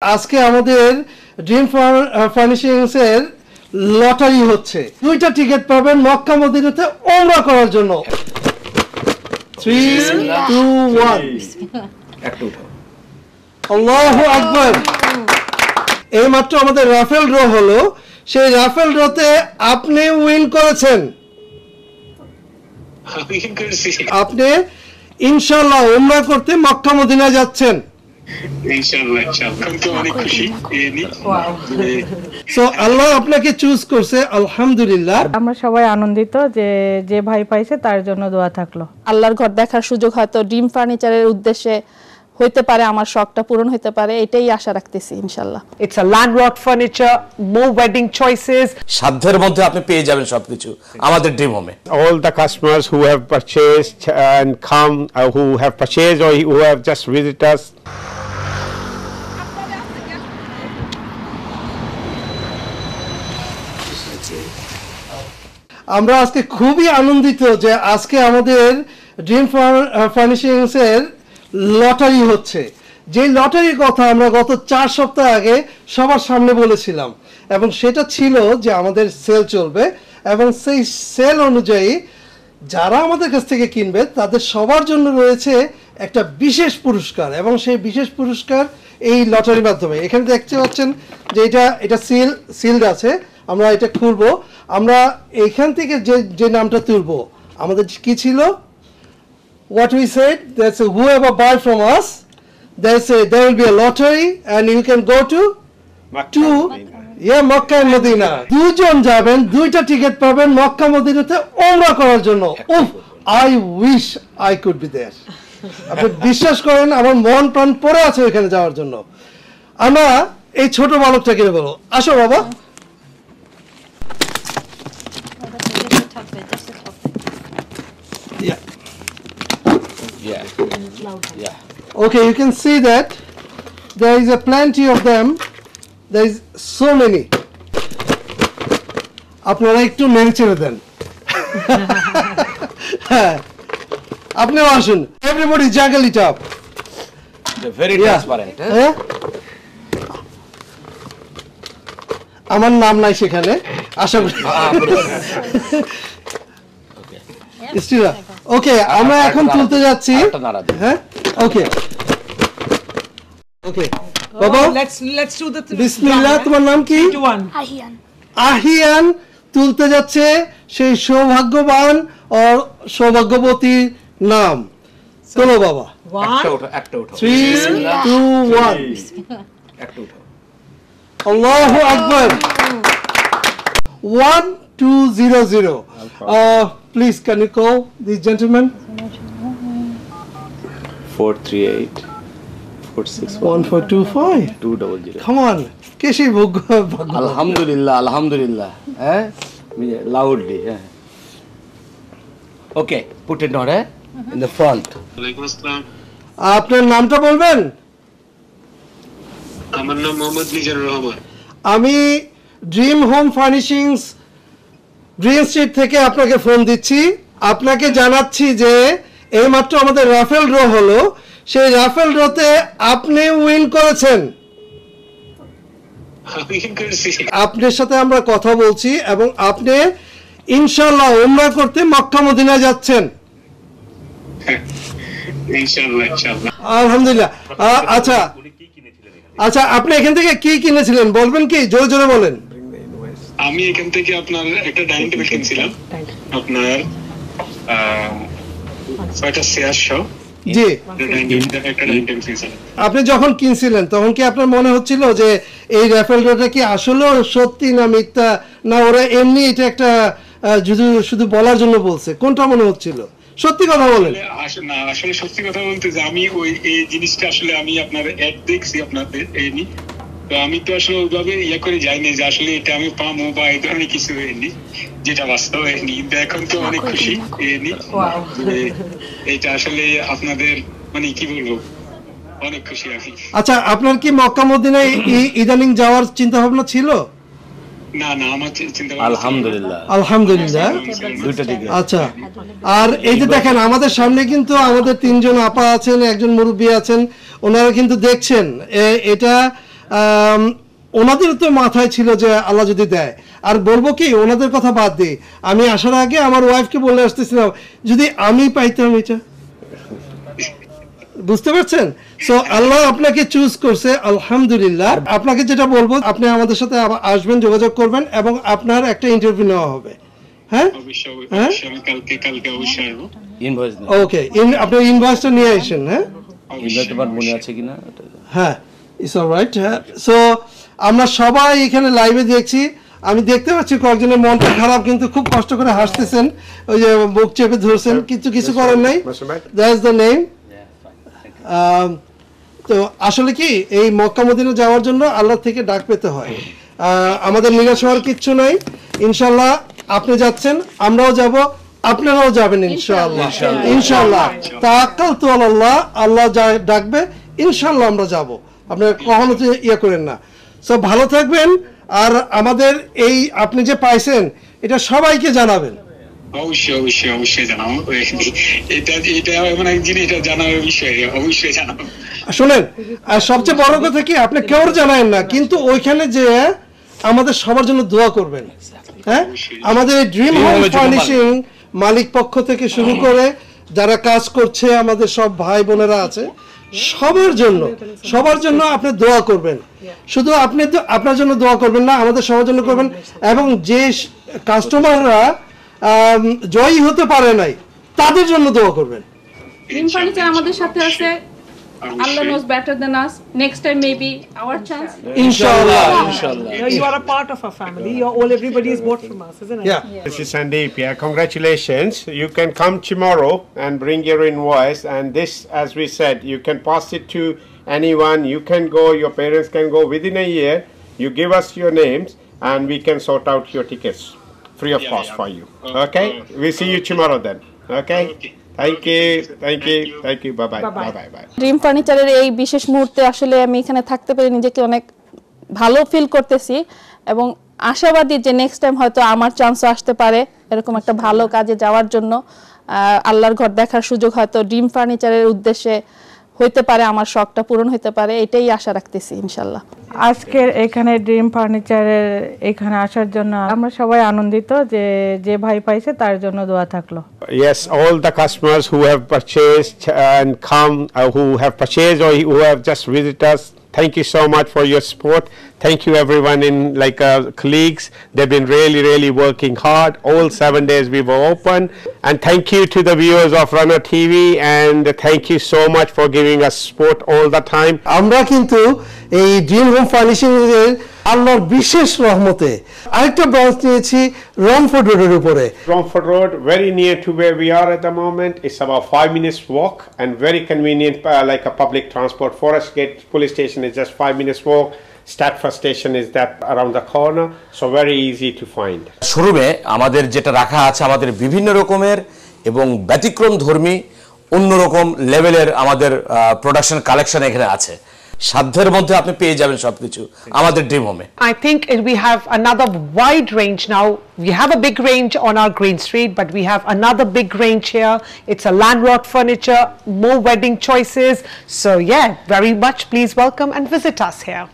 আজকে আমাদের ড্রিম ফার্নিশিংস এর লটারি হচ্ছে। দুইটা টিকিট পাবেন মক্কা মদিনাতে ওমরা করার জন্য। 3 2 1 একটা উঠাও। আল্লাহু আকবার। এই মাত্র আমাদের রাফেল ড্র হলো, সেই রাফেল ড্রতে আপনি উইন করেছেন। আপনি ইনশাআল্লাহ ওমরা করতে মক্কা মদিনা যাচ্ছেন। ইনশাআল্লাহ আমি তো অনেক খুশি। সো আল্লাহ আপনাকে চুজ করছে, আলহামদুলিল্লাহ। আমরা সবাই আনন্দিত যে যে ভাই পাইছে তার জন্য দোয়া থাকলো। আল্লাহর ঘর দেখার সুযোগ হয়তো ড্রিম ফার্নিচারের উদ্দেশ্যে হইতে পারে, আমার শখটা পূরণ হতে পারে, এটাই আশা রাখতেছি ইনশাআল্লাহ। It's a landmark furniture, more wedding choices. সাধ্যের মধ্যে আপনি পেয়ে যাবেন সবকিছু আমাদের ড্রিম হোমে। All the customers who have purchased and come, who have purchased or who have just visited us. আমরা আজকে খুবই আনন্দিত যে আজকে আমাদের ড্রিম ফার্নিশিংস এর লটারি হচ্ছে। যে লটারির কথা আমরা গত 4 সপ্তাহ আগে সবার সামনে বলেছিলাম, এবং সেটা ছিল যে আমাদের সেল চলবে, এবং সেই সেল অনুযায়ী যারা আমাদের কাছ থেকে কিনবে তাদের সবার জন্য রয়েছে একটা বিশেষ পুরস্কার, এবং সেই বিশেষ পুরস্কার এই লটারির মাধ্যমে। এখানে দেখতে পাচ্ছেন যে এটা সিলড আছে। আমরা এটা খুলবো, আমরা এইখান থেকে যে নামটা তুলবো, আমাদের কি ছিল, what we said, that's whoever buy from us, there will be a lottery and you can go to Mecca and Medina. দুজন যাবেন, দুইটা টিকিট পাবেন মক্কা মদিনাতে ওমরা করার জন্য। I wish I could be there. আপনি বিশ্বাস করেন আমার মন প্রাণ পড়ে আছে ওইখানে যাওয়ার জন্য। আমরা এই ছোট বালকটাকে বলো, আসো বাবা। Yeah. Okay, you can see that there is a plenty of them. There is so many. আপনারা একটু মেরে ছেড়ে দেন। আপনিও আসুন। Everybody juggle it up. Very transparent. হ্যাঁ? আমার নাম নাই সেখানে, আশা করি। ওকে, আমরা এখন তুলতে যাচ্ছি। হ্যাঁ, ওকে ওকে বাবা, Let's do the বিসমিল্লাহ। তোমার নাম কি? আহিয়ান তুলতে যাচ্ছে সেই সৌভাগ্যবান ও সৌভাগ্যবতীর নাম। তোলো বাবা। একটা উঠাও। 3 2 1 একটা উঠাও। আল্লাহু আকবার। 1200। Please, can you call this gentleman? 438 461 1425 200. Come on, কে সেই ভাগ্য? আলহামদুলিল্লাহ, আলহামদুলিল্লাহ। হ্যাঁ, লাউডলি। হ্যাঁ, okay, put it not in the front. ওয়ালাইকুম আসসালাম। আপনার নামটা বলবেন? আমার নাম মোহাম্মদ মিজানুর রহমান। আমি ড্রিম হোম ফার্নিশিংস গ্রিন স্ট্রিট থেকে আপনাকে ফোন দিচ্ছি। আপনাকে জানাচ্ছি যে এইমাত্র আমাদের রাফেল ড্র হলো, সেই রাফেল ড্রতে আপনি উইন করেছেন। আপনার সাথে আমরা কথা বলছি, এবং আপনি ইনশাআল্লাহ ওমরা করতে মক্কা মদিনা যাচ্ছেন। ইনশাআল্লাহ। আলহামদুলিল্লাহ। আচ্ছা আচ্ছা, আপনি এখান থেকে কি কিনেছিলেন বলবেন কি? জোরে জোরে বলেন। আমি এখান থেকে আপনার একটা ডাইনিং টেবিল কিনছিলাম, আপনার 6টা চেয়ার সহ। জি, একটা ডাইনিং টেবিল কিনছিলাম। আপনি যখন কিনছিলেন তখন কি আপনার মনে হচ্ছিল যে এই রাফেল ড্রটা কি আসলে সত্যি না মিথ্যা, না ওরা এমনি এটা একটা শুধু বলার জন্য বলছে? কোনটা মনে হচ্ছিল? সত্যি কথা বলেন। আসলে সত্যি কথা বলতে যে আমি এই জিনিসটা আসলে আমি আপনার অ্যাড দেখছি আপনাদের এনি, তো আমি তো আসলে ওইভাবে করে যাইনি যে আসলে এটা আমি পাবো বা এই ধরনের কিছু হয়নি, যেটা বাস্তব হয়নি। কিন্তু এখন তো অনেক খুশি এনি, এটা আসলে আপনাদের মানে কি বলবো, অনেক খুশি আমি। আচ্ছা, আপনার কি মক্কা মদিনায় ইদানিং যাওয়ার চিন্তা ভাবনা ছিল? না, আমার চিন্তা আলহামদুলিল্লাহ, আলহামদুলিল্লাহ। দুইটা টিকিট। আচ্ছা, আর এই যে দেখেন আমাদের সামনে কিন্তু আমাদের 3জন আপা আছেন, একজন মুরব্বী আছেন, ওনারা কিন্তু দেখছেন এটা ওনাদের তো মাথায় ছিল যে আল্লাহ যদি দেয়, আর বলবো কি ওনাদের কথা বাদ দিই, আমি আসার আগে আমার ওয়াইফকে বলে আসতেছিলাম যদি আমি পাইতাম এটা, বুঝতে পারছেন? সো আল্লাহ আপনাকে চুজ করছে, আলহামদুলিল্লাহ। আপনাকে যেটা বলবো, আপনি আমাদের সাথে আসবেন, যোগাযোগ করবেন এবং আপনার একটা ইন্টারভিউ নেওয়া হবে। হ্যাঁ, আমি কালকে অবশ্যই আসবো। ইনভয়েস ওকে, আপনি ইনভয়েসটা নিয়ে আসেন। হ্যাঁ, ইনভয়েস তোমার মনে আছে কিনা? হ্যাঁ, ইটস অলরাইট। হ্যাঁ, সো আমরা সবাই এখানে লাইভে দেখছি, আমি দেখতে পাচ্ছি কয়েকজনের মনটা খারাপ, কিন্তু খুব কষ্ট করে হাসতেছেন, ওই যে বুক চেপে ধরছেন, কিছু করার নাই, দ্যাটস দ্য নেম। তো আসলে কি এই মক্কা মদিনা যাওয়ার জন্য আল্লাহ থেকে ডাক পেতে হয়, আমাদের নিরাশ হওয়ার কিচ্ছু নাই। ইনশাল্লাহ আপনি যাচ্ছেন, আমরাও যাব, আপনারাও যাবেন ইনশাআল্লাহ। ইনশাআল্লাহ তাওয়াক্কালতু আলাল্লাহ, আল্লাহ যা ডাকবে ইনশাআল্লাহ আমরা যাব, আপনারা কখনো ইয়ে করেন না। সো ভালো থাকবেন, আর আমাদের এই আপনি যে পাইছেন এটা সবাইকে জানাবেন। অবশ্যই জানাবো। এটা এমন এক জিনিস, এটা জানার বিষয়, অবশ্যই জানাবো। শোনেন, আর সবচেয়ে বড় কথা কি, আপনি কেউ জানেন না, কিন্তু ওইখানে যে আমাদের সবার জন্য দোয়া করবেন। হ্যাঁ, আমাদের এই ড্রিম হোম ফার্নিশিং মালিক পক্ষ থেকে শুরু করে যারা কাজ করছে, আমাদের সব ভাই বোনেরা আছে, সবার জন্য আপনি দোয়া করবেন। শুধু আপনি আপনার জন্য দোয়া করবেন না, আমাদের সবার জন্য করবেন। এবং যে কাস্টমাররা জয়ী হতে পারে নাই তাদের জন্য দোয়া করবেন। ড্রিম ফার্নিচার আমাদের সাথে আছে, Allah knows better than us. Next time maybe our chance. Inshallah. You are a part of our family. Everybody is bought from us, isn't it? Yeah. This is Sandeep. Yeah, congratulations. You can come tomorrow and bring your invoice. And this, as we said, you can pass it to anyone. You can go, your parents can go within a year. You give us your names and we can sort out your tickets free of cost for you. Okay? We see you tomorrow then. Okay? Thank you. Bye-bye. Dream ফার্নিচারের এই বিশেষ মুহূর্তে আসলে আমি এখানে থাকতে পেরে নিজেকে অনেক ভালো ফিল করতেছি, এবং আশাবাদী যে নেক্সট টাইম হয়তো আমার চান্সও আসতে পারে এরকম একটা ভালো কাজে যাওয়ার জন্য। আল্লাহর ঘর দেখার সুযোগ হয়তো ড্রিম ফার্নিচারের উদ্দেশ্যে হইতে পারে, আমার শখটা পূরণ হইতে পারে, এটাই আশা রাখতেছি ইনশাল্লাহ। আজকের এখানে ড্রিম ফার্নিচারের এখানে আসার জন্য আমরা সবাই আনন্দিত, যে ভাই পাইছে তার জন্য দোয়া থাকলো। Yes, all the customers who have purchased and come, who have purchased or who have just visited us, thank you so much for your support. Thank you everyone in colleagues. They've been really working hard. All 7 days we were open. And thank you to the viewers of Runner TV, and thank you so much for giving us support all the time. আমরা কিন্তু এই dream home furnishing এর আল্লাহর বিশেষ রহমতে আরেকটা branch নিয়েছি রংফোর্ড রোডের উপরে। Romford Road, very near to where we are at the moment. It's about 5 minutes walk and very convenient, like a public transport. Forest Gate Police Station is just 5 minutes walk. Statford Station is that around the corner, so very easy to find. শোরুমে আমাদের যেটা রাখা আছে, আমাদের বিভিন্ন রকমের এবং ব্যতিক্রম ধর্মী অন্যরকম লেভেলের আমাদের প্রোডাকশন কালেকশন এখানে আছে। সাধ্যের মধ্যে আপনি পেয়ে যাবেন সবকিছু আমাদের ড্রিম হোমে। I think we have another wide range now. We have a big range on our Green Street, but we have another big range here. It's a landlord furniture, more wedding choices. So yeah, very much please welcome and visit us here.